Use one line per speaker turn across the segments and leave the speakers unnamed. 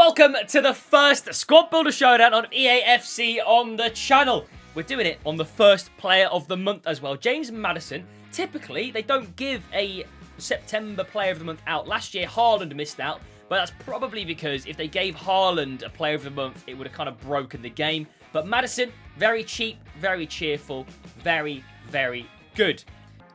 Welcome to the first Squad Builder Showdown on EAFC on the channel. We're doing it on the first player of the month as well. James Maddison, typically they don't give a September player of the month out. Last year Haaland missed out, but that's probably because if they gave Haaland a player of the month, it would have kind of broken the game. But Maddison, very cheap, very cheerful, very, very good.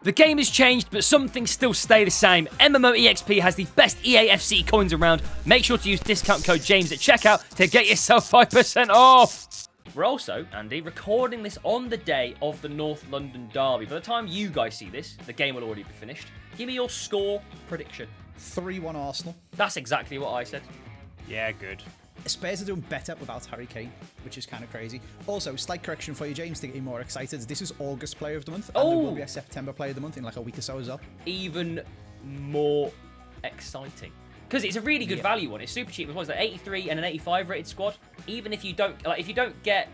The game has changed, but some things still stay the same. MMOEXP has the best EAFC coins around. Make sure to use discount code James at checkout to get yourself 5% off. We're also, Andy, recording this on the day of the North London derby. By the time you guys see this, the game will already be finished. Give me your score prediction.
3-1 Arsenal.
That's exactly what I said.
Yeah, good.
Spurs are doing better without Harry Kane, which is kind of crazy. Also, slight correction for you, James, to get you more excited. This is August Player of the Month, and there will be a September Player of the Month in like a week or so as well.
Even more exciting. Because it's a really good value one. It's super cheap. It was like 83 and an 85 rated squad. Even if you don't, like, if you don't get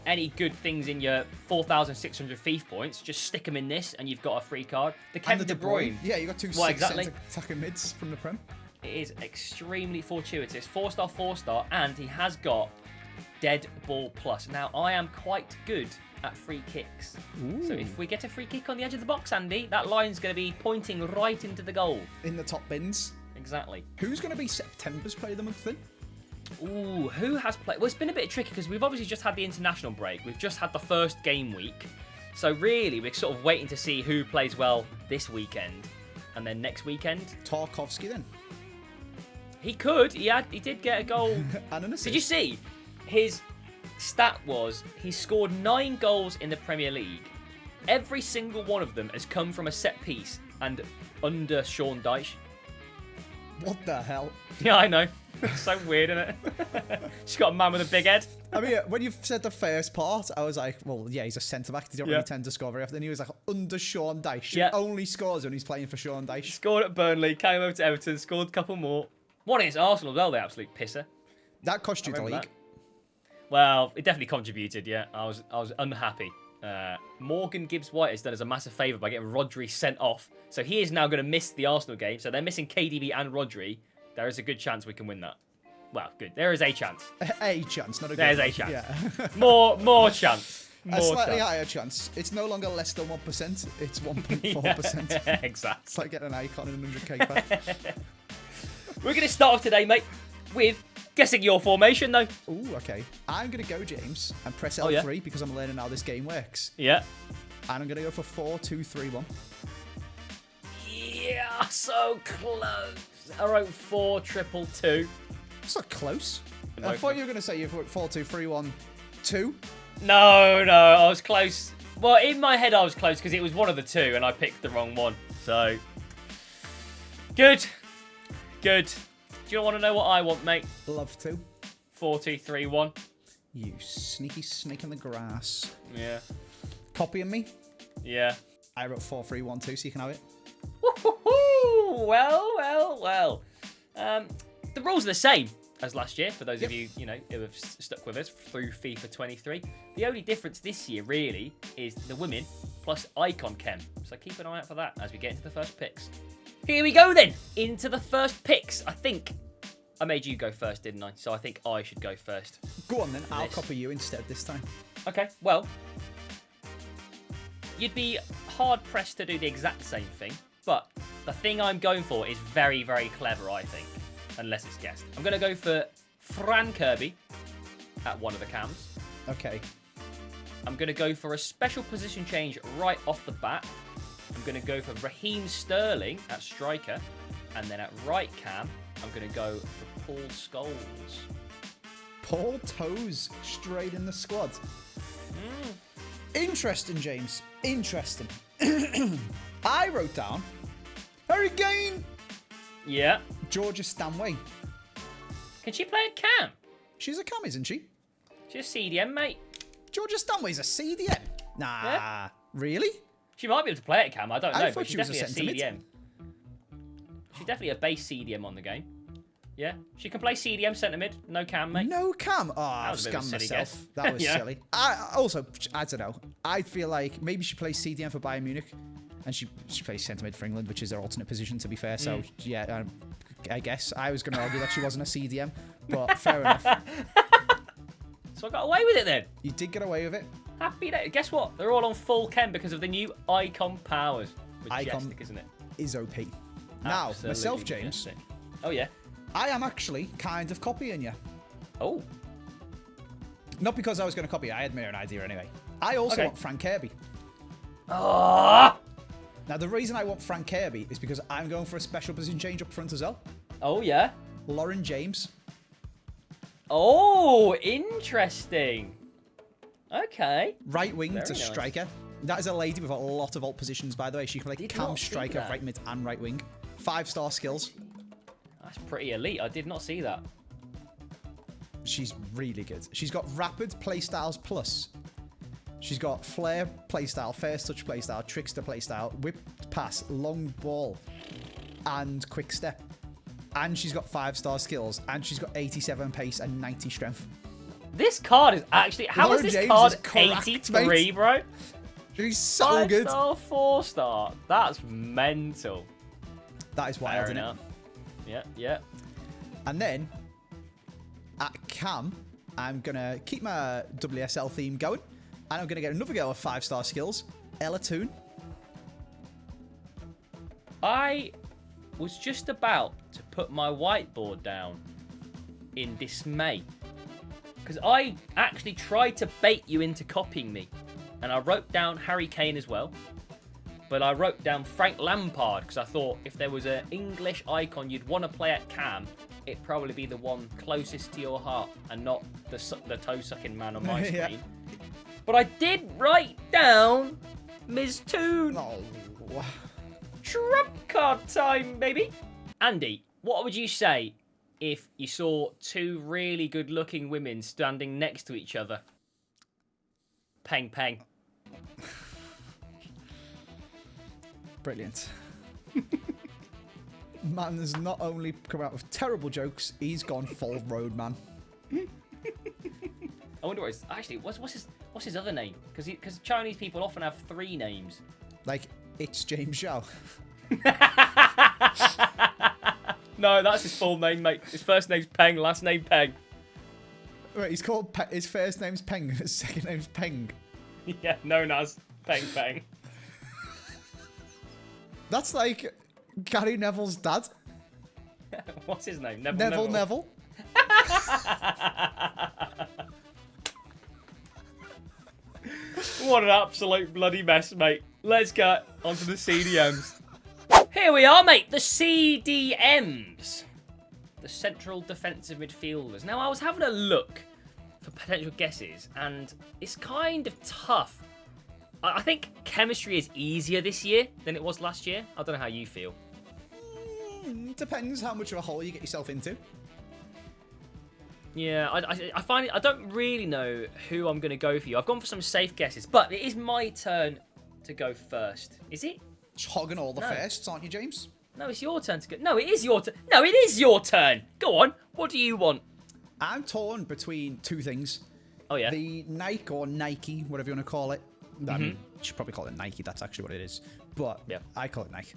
any good things in your 4,600 FIFA points, just stick them in this, and you've got a free card. The Kevin De Bruyne.
Yeah, you got two attacking mids from the Prem.
It is extremely fortuitous. 4-star, 4-star, and he has got Dead Ball Plus. Now, I am quite good at free kicks. Ooh. So if we get a free kick on the edge of the box, Andy, that line's going to be pointing right into the goal.
In the top bins.
Exactly.
Who's going to be September's Player of the Month then?
Ooh, who has played? Well, it's been a bit tricky because we've obviously just had the international break. We've just had the first game week. So really, we're sort of waiting to see who plays well this weekend. And then next weekend.
Tarkovsky then.
He could. He did get a goal.
And an assist.
Did you see? His stat was he scored 9 goals in the Premier League. Every single one of them has come from a set piece and under Sean Dyche.
What the hell?
Yeah, I know. It's so weird, isn't it? She's got a man with a big head.
I mean, when you said the first part, I was like, well, yeah, he's a centre-back. He don't really tend to score very often. Then he was like, under Sean Dyche. He only scores when he's playing for Sean Dyche.
Scored at Burnley, came over to Everton, scored a couple more. One against Arsenal as well, the absolute pisser.
That cost you the league.
That. Well, it definitely contributed, yeah. I was unhappy. Morgan Gibbs-White has done us a massive favour by getting Rodri sent off. So he is now going to miss the Arsenal game. So they're missing KDB and Rodri. There is a good chance we can win that. Well, good. There is a chance.
A chance, not a good
There's
one.
a chance.
Yeah.
more chance.
A slightly higher chance. It's no longer less than 1%. It's 1.4%.
Yeah, exactly.
It's like getting an icon in 100k pack.
We're going to start off today, mate, with guessing your formation, though.
Ooh, okay. I'm going to go, James, and press L3 because I'm learning how this game works.
Yeah.
And I'm going to go for 4-2-3-1.
Yeah, so close. I wrote 4-2-2-2.
It's not close. I thought you were going to say you put 4-2-3-1-2.
No, I was close. Well, in my head, I was close because it was one of the two, and I picked the wrong one. So, good. Good. Do you want to know what I want, mate?
Love to.
4-2-3-1.
You sneaky snake in the grass.
Yeah.
Copying me?
Yeah.
I wrote 4-3-1-2, so you can have it.
Woo-hoo-hoo! Well. The rules are the same as last year, for those of you, who have stuck with us through FIFA 23. The only difference this year, really, is the women plus icon chem. So keep an eye out for that as we get into the first picks. Here we go, then. Into the first picks. I think I made you go first, didn't I? So I think I should go first.
Go on, then. I'll copy you instead this time.
Okay, well, you'd be hard-pressed to do the exact same thing, but the thing I'm going for is very, very clever, I think, unless it's guessed. I'm going to go for Fran Kirby at one of the cams.
Okay.
I'm going to go for a special position change right off the bat. I'm going to go for Raheem Sterling at striker. And then at right cam, I'm going to go for Paul Scholes.
Paul Toes straight in the squad. Interesting, James. Interesting. I wrote down Harry Kane.
Yeah.
Georgia Stanway.
Can she play a cam?
She's a cam, isn't she?
She's a CDM, mate.
Georgia Stanway's a CDM? Nah. Yeah. Really?
She might be able to play at cam, I don't know,
but
she's definitely a CDM. She's definitely a base CDM on the game. Yeah, she can play CDM centre mid, no cam, mate.
No cam? Oh, I've scammed myself. That was silly. I don't know. I feel like maybe she plays CDM for Bayern Munich, and she plays centre mid for England, which is her alternate position, to be fair. So, yeah, I guess. I was going to argue that she wasn't a CDM, but fair enough.
So I got away with it then.
You did get away with it.
Happy day. Guess what? They're all on full chem because of the new Icon powers. Majestic,
Icon
isn't it?
Is OP. Now,
Absolutely
myself, James.
majestic. Oh, yeah.
I am actually kind of copying you.
Oh.
Not because I was going to copy you. I had my own idea anyway. I also want Frank Kirby.
Oh.
Now, the reason I want Frank Kirby is because I'm going for a special position change up front as well.
Oh, yeah.
Lauren James.
Oh, interesting. Okay.
Right wing
Very
to
nice.
striker. That is a lady with a lot of alt positions, by the way. She can play cam, striker, right mid, and right wing. 5-star skills.
That's pretty elite. I did not see that.
She's really good. She's got rapid playstyles plus. She's got flair playstyle, first touch playstyle, trickster playstyle, whip pass, long ball, and quick step. And she's got 5-star skills, and she's got 87 pace and 90 strength.
This card is actually... How is this card 83, mate. Bro?
She's so good.
5-star, 4-star. That's mental.
That is wild, isn't it?
Yeah, yeah.
And then, at cam, I'm going to keep my WSL theme going. And I'm going to get another girl with 5-star skills, Ella Toon.
I was just about to put my whiteboard down in dismay. Because I actually tried to bait you into copying me. And I wrote down Harry Kane as well. But I wrote down Frank Lampard because I thought if there was an English icon you'd want to play at cam, it'd probably be the one closest to your heart and not the toe-sucking man on my screen.
Yeah.
But I did write down Ms. Toon.
Oh.
Trump card time, baby. Andy, what would you say if you saw two really good-looking women standing next to each other? Peng, peng.
Brilliant. Man has not only come out with terrible jokes, he's gone full road man.
I wonder what what's his other name? Because Chinese people often have 3 names.
Like, it's James Zhao.
No, that's his full name, mate. His first name's Peng, last name Peng.
Right, he's called his first name's Peng, his second name's Peng.
Yeah, known as Peng Peng.
That's like Gary Neville's dad.
What's his name?
Neville.
What an absolute bloody mess, mate. Let's get onto the CDMs. Here we are, mate. The CDMs. The central defensive midfielders. Now, I was having a look for potential guesses, and it's kind of tough. I think chemistry is easier this year than it was last year. I don't know how you feel.
Depends how much of a hole you get yourself into.
Yeah, I find it, I don't really know who I'm going to go for you. I've gone for some safe guesses, but it is my turn to go first. Is it?
Just hogging all the firsts, aren't you, James?
No, it's your turn to go. No, it is your turn. No, it is your turn. Go on. What do you want?
I'm torn between 2 things.
Oh, yeah.
The Nike or Nike, whatever you want to call it. I mean, you should probably call it Nike. That's actually what it is. But I call it Nike.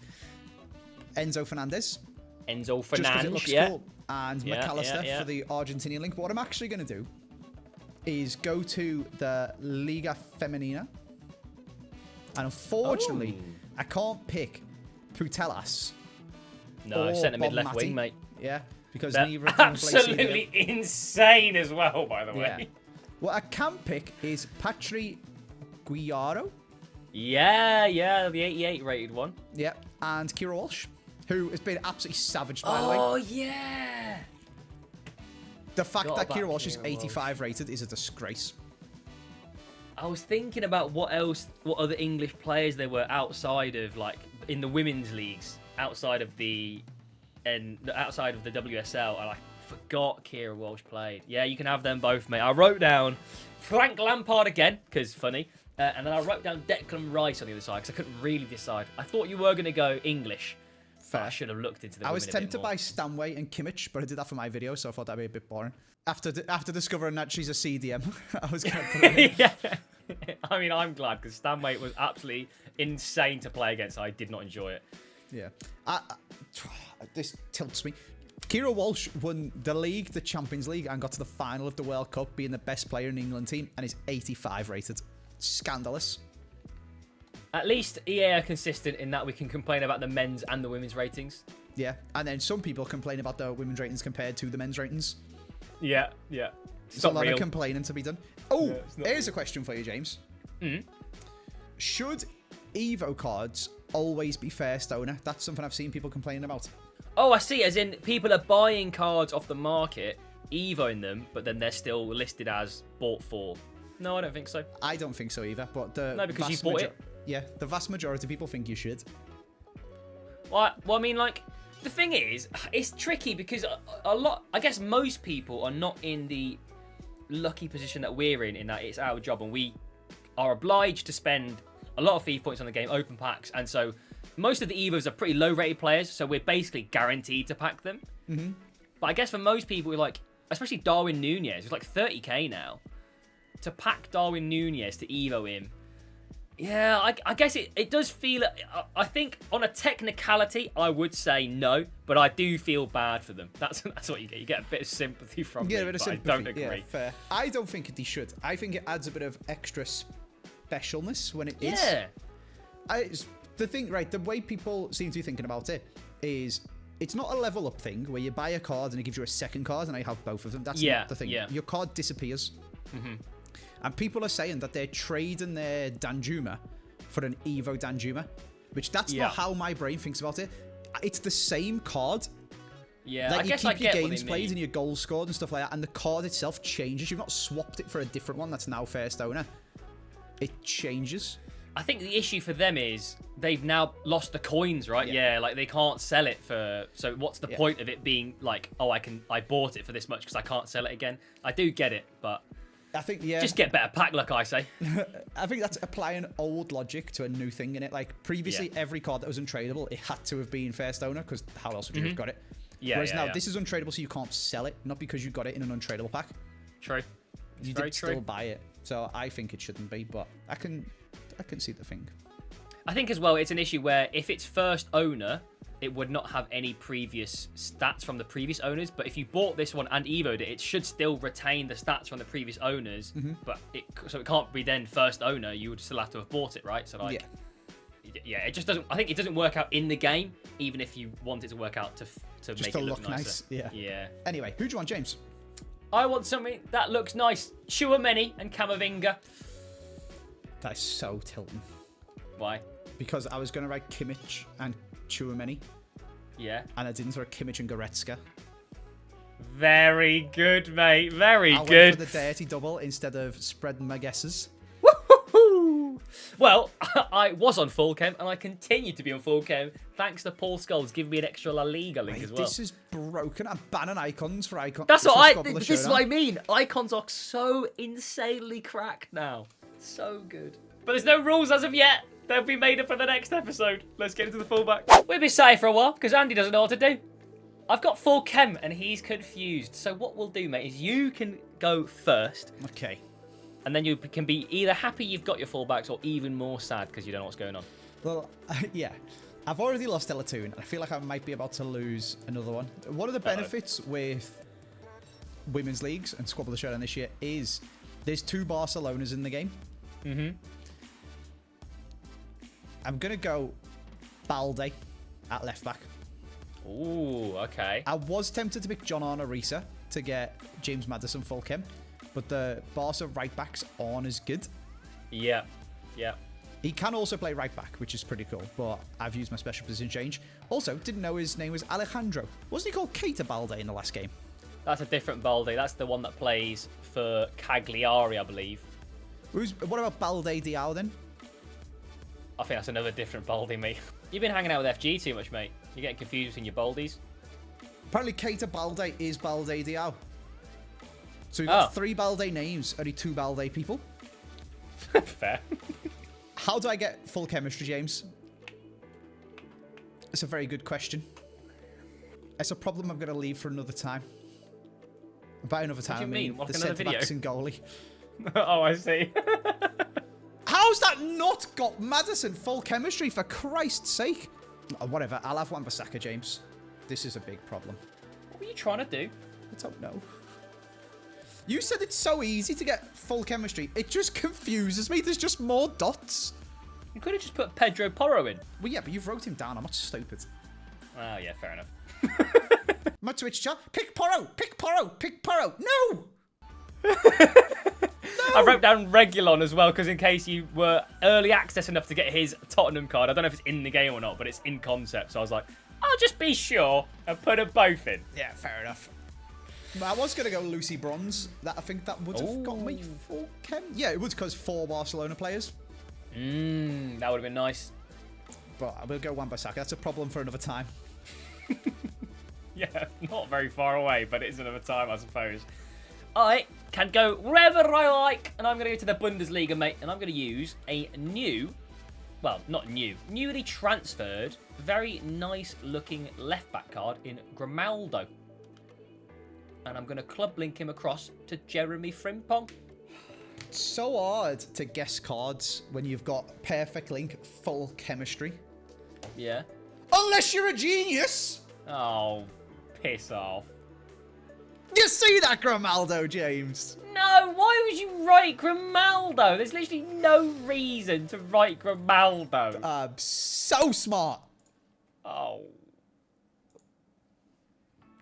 Enzo Fernandez.
Enzo Fernandez,
just because it looks cool. And McAllister for the Argentinian link. But what I'm actually going to do is go to the Liga Femenina. And unfortunately, I can't pick Putellas.
No, centre mid left wing, mate.
Yeah, because
They're
neither of them play
absolutely insane as well, by the way.
Yeah. What I can pick is Patri Guiaro.
Yeah, the 88 rated one.
Yeah, and Kira Walsh, who has been absolutely savaged, by the way.
Oh, yeah.
The fact that Kira Walsh is 85 rated is a disgrace.
I was thinking about what other English players there were outside of, like, in the women's leagues, outside of the WSL, and I forgot Kira Walsh played. Yeah, you can have them both, mate. I wrote down Frank Lampard again, because funny, and then I wrote down Declan Rice on the other side, because I couldn't really decide. I thought you were going to go English.
Fair.
I should have looked into the
I was
women a bit
tempted
more.
by Stanway and Kimmich, but I did that for my video, so I thought that'd be a bit boring. After discovering that she's a CDM, I was going to put it in.
Yeah. I mean, I'm glad, because Stanway was absolutely insane to play against. I did not enjoy it.
Yeah. This tilts me. Kira Walsh won the league, the Champions League, and got to the final of the World Cup, being the best player in the England team, and is 85 rated. Scandalous.
At least EA are consistent in that we can complain about the men's and the women's ratings.
Yeah, and then some people complain about the women's ratings compared to the men's ratings.
Yeah.
There's a lot of complaining to be done. Oh, here's
real.
a question for you, James.
Mm.
Should Evo cards always be first owner? That's something I've seen people complaining about.
Oh, I see. As in, people are buying cards off the market, Evoing them, but then they're still listed as bought for. No, I don't think so.
I don't think so either, but
No, because you bought it.
Yeah, the vast majority of people think you should.
Well, I mean, like, the thing is, it's tricky because a lot, I guess most people are not in the lucky position that we're in that it's our job and we are obliged to spend a lot of FIFA points on the game, open packs, and so most of the Evos are pretty low-rated players, so we're basically guaranteed to pack them. Mm-hmm. But I guess for most people, like, especially Darwin Nunez, who's like 30k now, to pack Darwin Nunez to Evo him, yeah, I guess it does feel... I think on a technicality, I would say no, but I do feel bad for them. That's what you get. You get a bit of sympathy from me, but I don't agree.
Yeah, fair. I don't think they should. I think it adds a bit of extra specialness when it is.
Yeah.
The thing, right, the way people seem to be thinking about it is it's not a level up thing where you buy a card and it gives you a second card and I have both of them. That's not the thing.
Yeah.
Your card disappears. Mm-hmm. And people are saying that they're trading their Danjuma for an Evo Danjuma, which that's not how my brain thinks about it. It's the same card.
Yeah,
that
I
you
guess
keep
I
your
get
games played and your goals scored and stuff like that, and the card itself changes. You've not swapped it for a different one that's now first owner. It changes.
I think the issue for them is they've now lost the coins, right? Yeah, like they can't sell it for... So what's the point of it being like, oh, I bought it for this much because I can't sell it again? I do get it, but...
I think,
just get better pack luck, I say.
I think that's applying old logic to a new thing in it. Like, previously, every card that was untradeable, it had to have been first owner, because how else would you have got it? Whereas now, this is untradeable, so you can't sell it, not because you got it in an untradeable pack.
True.
You did still buy it. So I think it shouldn't be, but I can see the thing.
I think as well, it's an issue where if it's first owner, it would not have any previous stats from the previous owners. But if you bought this one and Evo'd it, it should still retain the stats from the previous owners. Mm-hmm. But it can't be then first owner. You would still have to have bought it, right? So like, it just doesn't. I think it doesn't work out in the game, even if you want it to work out to
just
make
to
it look
nice.
nicer.
Yeah. Anyway, who do you want, James?
I want something that looks nice. Chouameni and Camavinga.
That is so tilting.
Why?
Because I was going to write Kimmich and Chouameni.
Yeah.
And I didn't throw Kimmich and Goretzka.
Very good, mate. Very
I
good.
went for the dirty double instead of spreading my guesses.
Woo-hoo-hoo. Well, I was on full chem and I continue to be on full chem thanks to Paul Scholes giving me an extra La Liga link as well.
This is broken. I'm banning icons for icons.
That's this is what I mean. Icons are so insanely cracked now. So good. But there's no rules as of yet. They'll be made up for the next episode. Let's get into the fullback. We'll be safe for a while because Andy doesn't know what to do. I've got full chem and he's confused. So what we'll do, mate, is you can go first.
Okay.
And then you can be either happy you've got your fullbacks or even more sad because you don't know what's going on.
Well, yeah. I've already lost Elatoon and I feel like I might be about to lose another one. One of the benefits with women's leagues and Squabble the Showdown this year is there's 2 Barcelonas in the game. Mm-hmm. I'm going to go Balde at left back.
Ooh, okay.
I was tempted to pick John Arna-Risa to get James Maddison full chem, but the Barca right backs aren't as good.
Yeah.
He can also play right back, which is pretty cool, but I've used my special position change. Also, didn't know his name was Alejandro. Wasn't he called Keita Balde in the last game?
That's a different Balde. That's the one that plays for Cagliari, I believe.
What about Balde Diao then?
I think that's another different Baldy, mate. You've been hanging out with FG too much, mate. You're getting confused between your Baldies.
Apparently, Keita Balde is Balde Diao. So we've got 3 Balde names, only 2 Balde people.
Fair.
How do I get full chemistry, James? It's a very good question. It's a problem I'm going to leave for another time. By another time,
What do you mean? Like
the
another video?
centre-backs and goalie.
Oh, I see.
How's that not got Maddison full chemistry, for Christ's sake? Whatever, I'll have Wan-Bissaka, James. This is a big problem.
are you trying to do?
I don't know. You said it's so easy to get full chemistry. It just confuses me. There's just more dots.
You could have just put Pedro Porro in.
Well, yeah, but you've wrote him down. I'm not stupid.
Oh, yeah, fair enough.
My Twitch chat. Pick Porro. Pick Porro. Pick Porro. No.
I wrote down Regulon as well, because in case you were early access enough to get his Tottenham card, I don't know if it's in the game or not, but it's in concept. So I was like, I'll just be sure and put them both in.
Yeah, fair enough. I was going to go Lucy Bronze. I think that would have got me full chem. Yeah, it would, because 4 Barcelona players.
That would have been nice.
But I will go Wan-Bissaka. That's a problem for another time.
Yeah, not very far away, but it is another time, I suppose. I can go wherever I like, and I'm going to go to the Bundesliga, mate, and I'm going to use a new, well, not new, newly transferred, very nice-looking left-back card in Grimaldo. And I'm going to club link him across to Jeremy Frimpong.
It's so hard to guess cards when you've got perfect link, full chemistry.
Yeah.
Unless you're a genius.
Oh, piss off.
You see that, Grimaldo, James?
No, why would you write Grimaldo? There's literally no reason to write Grimaldo.
So smart.
Oh.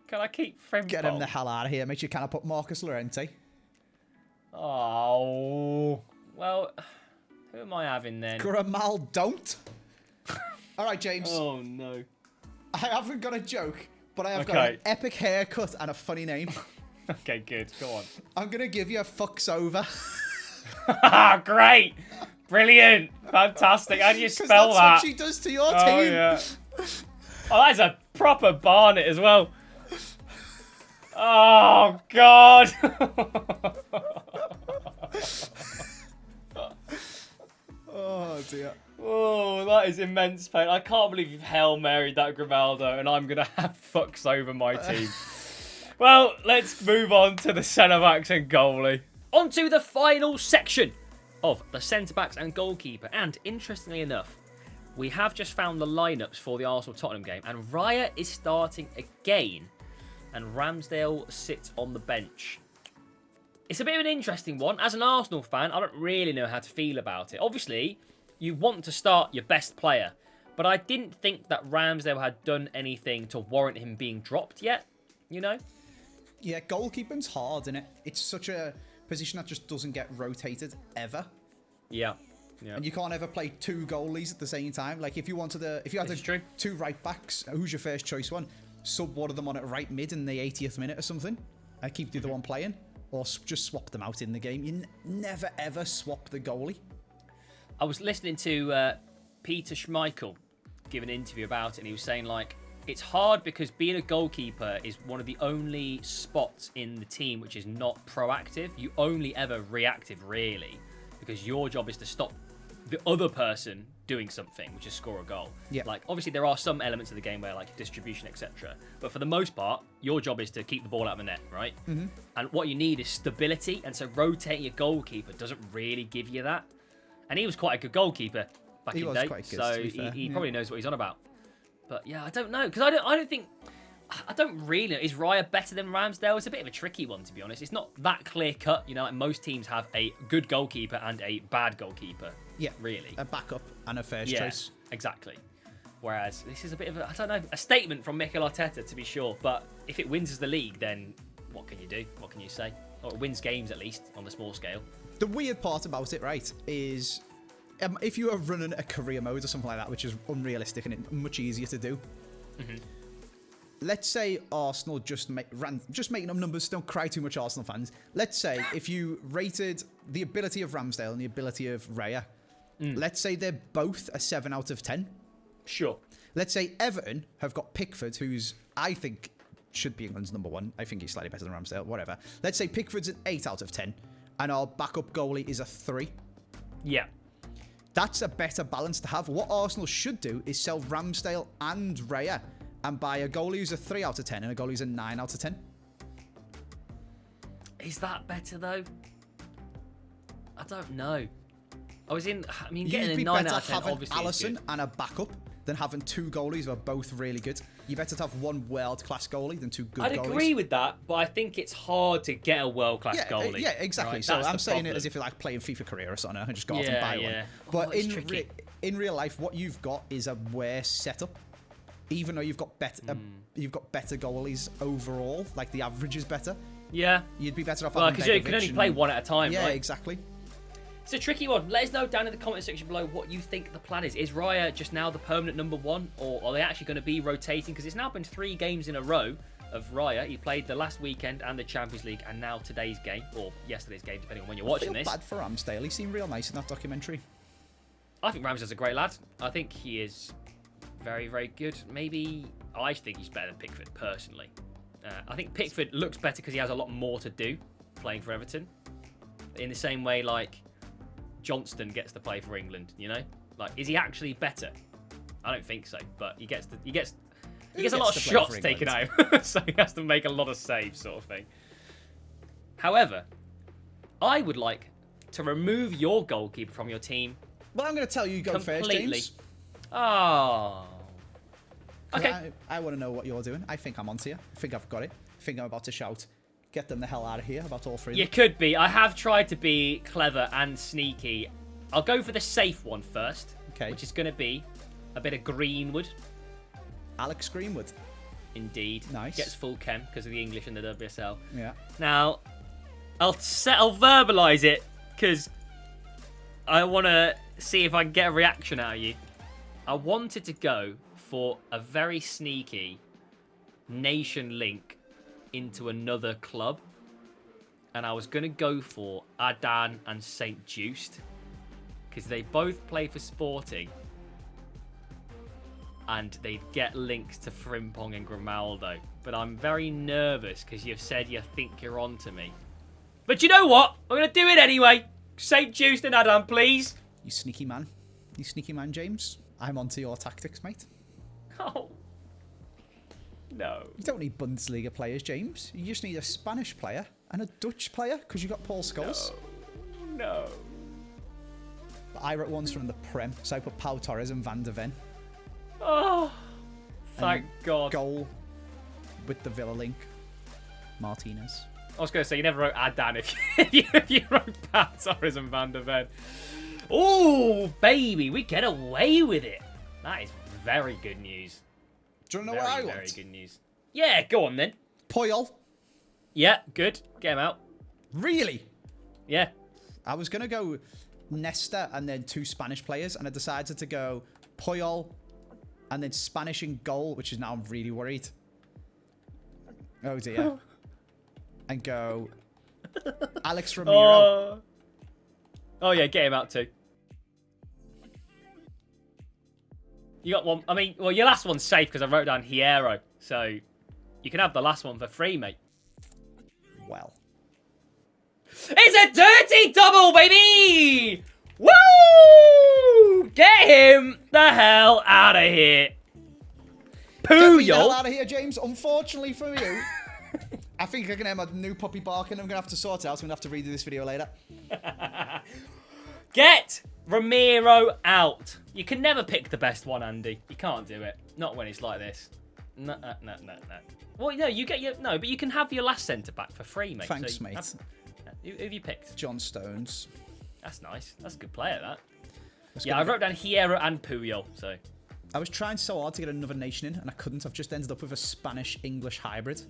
Can I keep Frimpong?
Get him the hell out of here. Make sure you kind of put Marcus Llorente.
Oh. Well, who am I having then?
Grimaldo don't. All right, James.
Oh, no.
I haven't got a joke, but I have got an epic haircut and a funny name.
Okay, good. Go on.
I'm going to give you a fucks over.
Great. Brilliant. Fantastic. How do you spell
that's
that?
what she does to your team.
Oh, yeah. Oh, that's a proper Barnet as well. Oh, God.
Oh, dear.
Oh, that is immense pain. I can't believe you've Hail Married that Grimaldo, and I'm going to have fucks over my team. Well, let's move on to the centre-backs and goalie. On to the final section of the centre-backs and goalkeeper. And interestingly enough, we have just found the lineups for the Arsenal-Tottenham game, and Raya is starting again, and Ramsdale sits on the bench. It's a bit of an interesting one. As an Arsenal fan, I don't really know how to feel about it. Obviously, you want to start your best player, but I didn't think that Ramsdale had done anything to warrant him being dropped yet, you know?
Yeah, goalkeeping's hard, isn't it? It's such a position that just doesn't get rotated ever.
Yeah. Yeah.
And you can't ever play 2 goalies at the same time. Like, if you had 2 right backs, who's your first choice one? Sub one of them on at right mid in the 80th minute or something. And keep the other one playing. Or just swap them out in the game. You never, ever swap the goalie.
I was listening to Peter Schmeichel give an interview about it, and he was saying, like, it's hard because being a goalkeeper is one of the only spots in the team which is not proactive. You only ever reactive, really, because your job is to stop the other person doing something, which is score a goal.
Yeah.
Like, obviously, there are some elements of the game where, like, distribution, etc. But for the most part, your job is to keep the ball out of the net, right? Mm-hmm. And what you need is stability, and so rotating your goalkeeper doesn't really give you that. And he was quite a good goalkeeper back in the day, so he probably knows what he's on about. But yeah, I don't know, because I don't really know. Is Raya better than Ramsdale? It's a bit of a tricky one, to be honest. It's not that clear cut, you know. Like most teams have a good goalkeeper and a bad goalkeeper. Yeah, really,
a backup and a first choice.
Exactly. Whereas this is a bit of a statement from Mikel Arteta, to be sure. But if it wins us the league, then what can you do? What can you say? Or it wins games, at least on the small scale.
The weird part about it, right, is if you are running a career mode or something like that, which is unrealistic and much easier to do. Mm-hmm. Let's say Arsenal just making up numbers. Don't cry too much, Arsenal fans. Let's say if you rated the ability of Ramsdale and the ability of Raya, let's say they're both a 7 out of 10.
Sure.
Let's say Everton have got Pickford, who's, I think, should be England's number 1. I think he's slightly better than Ramsdale, whatever. Let's say Pickford's an 8 out of 10, and our backup goalie is a 3.
Yeah.
That's a better balance to have. What Arsenal should do is sell Ramsdale and Raya and buy a goalie who's a 3 out of 10 and a goalie who's a 9 out of 10.
Is that better, though? I don't know. Getting a 9 out of 10, obviously,
Alisson and a backup than having two goalies who are both really good. You're better to have one world-class goalie than two good goalies.
I'd agree with that, but I think it's hard to get a world-class goalie.
Yeah, exactly.
Right?
So
That's
I'm
the
saying
problem.
it as if you're like playing FIFA Career or something and just go off and buy one. But
it's tricky.
in real life, what you've got is a worse setup. Even though you've got better goalies overall, like the average is better.
Yeah.
You'd be better off.
Well, because you can only play one at a time,
yeah,
right?
exactly.
It's a tricky one. Let us know down in the comment section below what you think the plan is. Is Raya just now the permanent number one, or are they actually going to be rotating? Because it's now been 3 games in a row of Raya. He played the last weekend and the Champions League, and now today's game, or yesterday's game, depending on when you're watching this.
I feel bad for Ramsdale. He seemed real nice in that documentary.
I think Ramsdale's a great lad. I think he is very, very good. Maybe I think he's better than Pickford, personally. I think Pickford looks better because he has a lot more to do playing for Everton. In the same way, like, Johnston gets to play for England, you know? Like, is he actually better? I don't think so, but he gets a lot of shots taken out, so he has to make a lot of saves, sort of thing. However, I would like to remove your goalkeeper from your team.
Well, I'm going to tell you go first, James.
Oh. Okay.
I want to know what you're doing. I think I'm onto you. I think I've got it. I think I'm about to shout, get them the hell out of here about all 3 of them.
You could be. I have tried to be clever and sneaky. I'll go for the safe one first.
Okay.
Which is going to be a bit of Greenwood.
Alex Greenwood.
Indeed.
Nice.
Gets full chem because of the English and the WSL.
Yeah.
Now, I'll verbalise it because I want to see if I can get a reaction out of you. I wanted to go for a very sneaky nation link into another club, and I was going to go for Adan and St. Just because they both play for Sporting and they get links to Frimpong and Grimaldo, but I'm very nervous because you've said you think you're on to me. But you know what? I'm going to do it anyway. St. Just and Adan, please.
You sneaky man. You sneaky man, James. I'm onto your tactics, mate.
Oh. No.
You don't need Bundesliga players, James. You just need a Spanish player and a Dutch player because you got Paul Scholes.
No.
I wrote ones from the Prem, so I put Pau Torres and Van der Ven.
Oh. Thank God.
Goal with the Villa link. Martinez.
I was going to say, you never wrote Adan if you wrote Pat Torres and Van der Ven. Oh, baby, we get away with it. That is very good news.
Do you want to know what I want?
Very good news. Yeah, go on then.
Puyol.
Yeah, good. Get him out.
Really?
Yeah.
I was going to go Nesta and then 2 Spanish players, and I decided to go Puyol and then Spanish in goal, which is now I'm really worried. Oh, dear. And go Alex Ramiro.
Oh, yeah, get him out too. You got one. I mean, well, your last one's safe because I wrote down Hierro. So you can have the last one for free, mate.
Well.
It's a dirty double, baby! Woo! Get him the hell out of here.
Get me the hell
Puyol.
out of here, James. Unfortunately for you, I think I can hear my new puppy barking. I'm going to have to sort it out. I'm going to have to redo this video later.
Get Ramiro out. You can never pick the best one, Andy. You can't do it. Not when it's like this. No. Well, no, you get your... No, but you can have your last centre-back for free, mate.
Thanks,
so
mate.
Who have you picked?
John Stones.
That's nice. That's a good player, that.
Let's
Yeah, I wrote down Hierro and Puyol, so...
I was trying so hard to get another nation in, and I couldn't. I've just ended up with a Spanish-English hybrid.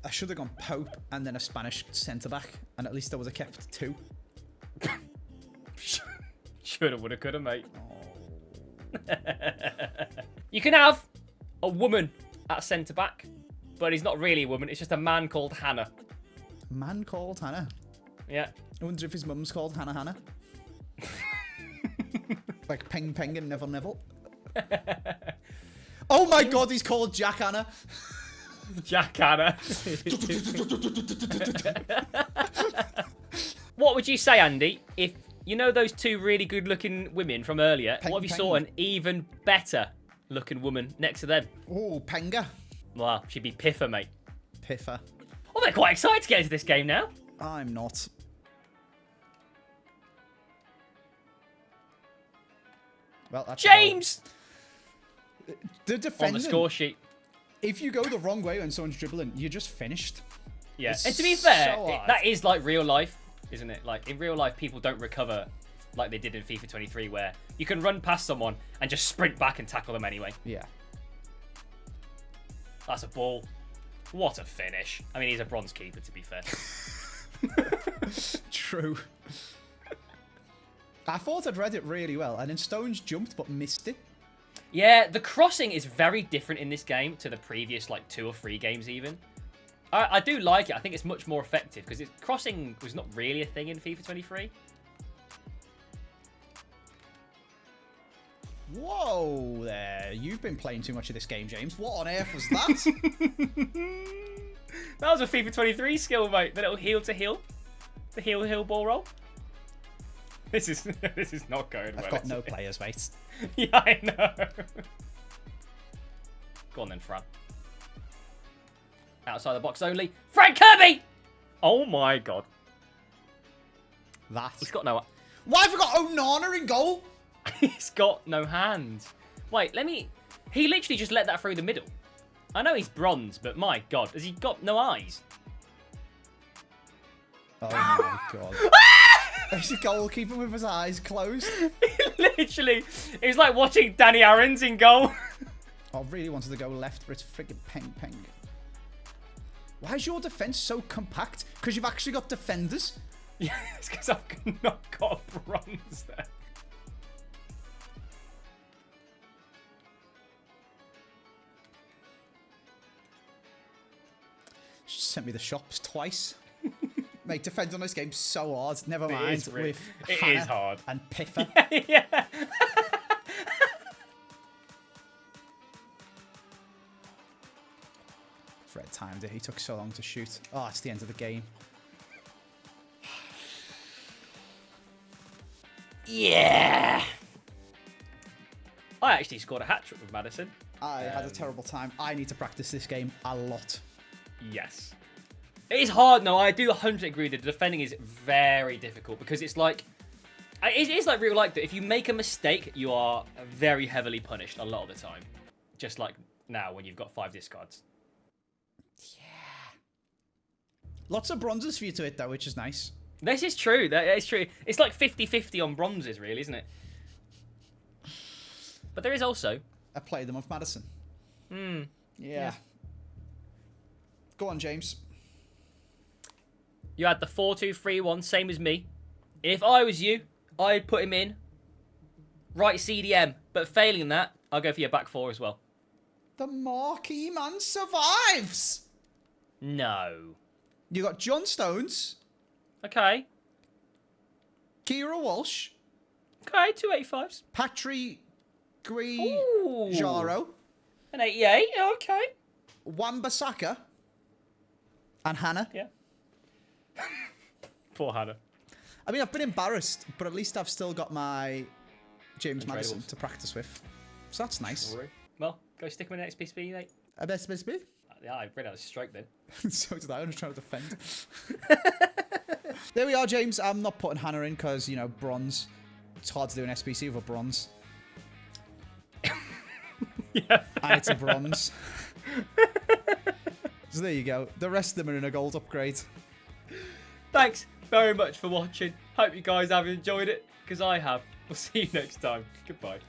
I should have gone Pope and then a Spanish centre-back, and at least I would have kept 2.
Shoulda, woulda, coulda, mate. You can have a woman at centre-back, but he's not really a woman. It's just a man called Hannah.
A man called Hannah?
Yeah.
I wonder if his mum's called Hannah. Like Peng Peng and Neville Neville. Oh my God, he's called Jack Hannah.
Jack Hannah. What would you say, Andy, if you know those 2 really good-looking women from earlier?
Peng
what if you
Peng.
saw an even better-looking woman next to them?
Oh, Penga.
Well, she'd be Piffer, mate.
Piffer.
Oh, they're quite excited to get into this game now.
I'm not. Well, that's
James!
The defending.
On the score sheet.
If you go the wrong way when someone's dribbling, you're just finished.
Yeah,
It's
and to be fair,
so hard.
that is like real life, isn't it? Like, in real life, people don't recover like they did in FIFA 23, where you can run past someone and just sprint back and tackle them anyway.
Yeah.
That's a ball. What a finish. I mean, he's a bronze keeper, to be fair.
True. I thought I'd read it really well, and then Stones jumped but missed it.
Yeah, the crossing is very different in this game to the previous, like, 2 or 3 games even. I do like it. I think it's much more effective, because crossing was not really a thing in FIFA 23.
Whoa there. You've been playing too much of this game, James. What on earth was that?
That was a FIFA 23 skill, mate. The little heel to heel. The heel ball roll. This is not going well.
I've got no players, mate.
Yeah, I know. Go on then, Fran. Outside the box only. Frank Kirby! Oh my god.
That.
He's got no...
Why have we got Onana in goal?
He's got no hands. Wait, let me... He literally just let that through the middle. I know he's bronze, but my god, has he got no eyes?
Oh my god. He's a goalkeeper with his eyes closed.
Literally, it was like watching Danny Aaron's in goal.
I really wanted to go left, but it's friggin' peng. Why is your defence so compact? Because you've actually got defenders?
Yeah, it's because I've not got a bronze there.
She sent me the shops twice. Mate, defend on this game so hard. Never
It
mind
is really-
with
it
Hannah
is hard.
and Piffer.
Yeah.
Fred timed it. He took so long to shoot. Oh, it's the end of the game.
Yeah. I actually scored a hat-trick with Maddison.
I had a terrible time. I need to practice this game a lot.
Yes. It is hard, no, I do 100% agree that the defending is very difficult because it's like... It is like real life that if you make a mistake, you are very heavily punished a lot of the time. Just like now when you've got 5 discards.
Yeah. Lots of bronzes for you to hit, though, which is nice.
This is true. That is true. It's like 50-50 on bronzes, really, isn't it? But there is also...
I played them with Maddison. Yeah. Go on, James.
You had the 4-2-3-1, same as me. If I was you, I'd put him in right CDM. But failing that, I'll go for your back 4 as well.
The marquee man survives.
No.
You got John Stones,
Okay.
Kira Walsh,
Okay, 285s.
Patry
Ooh.
Jaro,
An 88, okay.
Wan-Bissaka, and Hannah.
Yeah. Poor Hannah.
I mean, I've been embarrassed, but at least I've still got my James Maddison
Untradables.
to practice with. So that's nice.
Well, go stick him in the XPSP, mate.
I best be.
Yeah, I read out a strike then.
So did I. I'm just trying to defend. There we are, James. I'm not putting Hannah in because, you know, bronze. It's hard to do an SPC with a bronze.
Yeah.
And it's a bronze. So there you go. The rest of them are in a gold upgrade.
Thanks very much for watching. Hope you guys have enjoyed it, because I have. We'll see you next time. Goodbye.